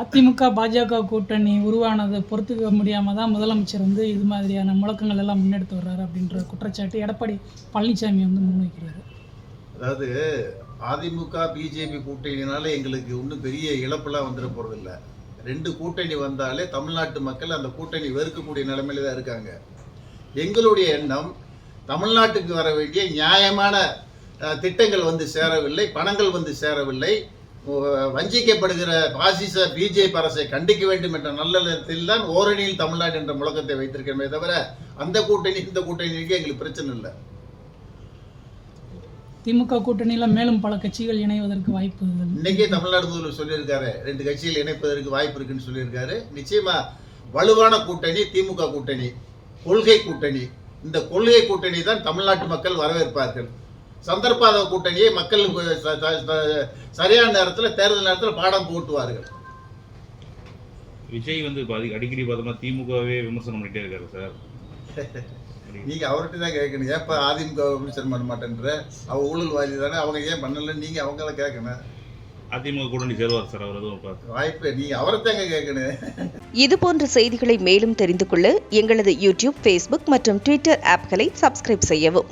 அதிமுக பாஜக கூட்டணி உருவானதை பொறுத்துக்க முடியாமல் தான் முதலமைச்சர் இது மாதிரியான முழக்கங்கள் எல்லாம் முன்னெடுத்து வர்றாரு அப்படின்ற குற்றச்சாட்டு எடப்பாடி பழனிசாமி முன்வைக்கிறாரு. அதாவது அதிமுக பிஜேபி கூட்டணினால எங்களுக்கு ஒன்றும் பெரிய இழப்பெல்லாம் வந்துட போகிறதில்ல. 2 கூட்டணி வந்தாலே தமிழ்நாட்டு மக்கள் அந்த கூட்டணி வெறுக்கக்கூடிய நிலைமையில தான் இருக்காங்க. எங்களுடைய எண்ணம் தமிழ்நாட்டுக்கு வர வேண்டிய நியாயமான திட்டங்கள் சேரவில்லை, பணங்கள் சேரவில்லை. வஞ்சிக்கப்படுகிற பாசிச பிஜேபி அரசை கண்டிக்க வேண்டும் என்ற நல்ல நேரத்தில் தான் ஓரணியில் தமிழ்நாடு என்ற முழக்கத்தை வைத்திருக்கிறோமே தவிர அந்த கூட்டணி இந்த கூட்டணிக்கு எங்களுக்கு பிரச்சனை இல்லை. திமுக கூட்டணியில் மேலும் பல கட்சிகள் இணைவதற்கு வாய்ப்பு இன்னைக்கே தமிழ்நாடு முதல்வர் சொல்லியிருக்காரு, 2 கட்சிகள் இணைப்பதற்கு வாய்ப்பு இருக்குன்னு சொல்லியிருக்காரு. நிச்சயமா வலுவான கூட்டணி திமுக கூட்டணி, கொள்கை கூட்டணி. இந்த கொள்கை கூட்டணி தான் தமிழ்நாட்டு மக்கள் வரவேற்பார்கள். சந்தர்ப்பாத கூட்டணியை மக்கள் சரியான நேரத்தில் தேர்தல் நேரத்தில் பாடம் போட்டுவார்கள். விஜய் அடிக்கடி பார்த்தோம்னா திமுகவே விமர்சனம் பண்ணிட்டே இருக்காரு சார். நீங்க அவர்கிட்ட தான் கேட்கணும், ஏப்பா அதிமுக விமர்சனம் பண்ண மாட்டேன்ற, அவ ஊழல்வாதி தானே, அவங்க ஏன் பண்ணல, நீங்க அவங்கள கேட்கணும். அதிமுக கூட்டணி சேருவார் சார் அவர் வாய்ப்பு, நீங்க அவரைத்தாங்க கேட்கணும். இது போன்ற செய்திகளை மேலும் தெரிந்து கொள்ள எங்களது யூடியூப், ஃபேஸ்புக் மற்றும் ட்விட்டர் ஆப்களை சப்ஸ்கிரைப் செய்யவும்.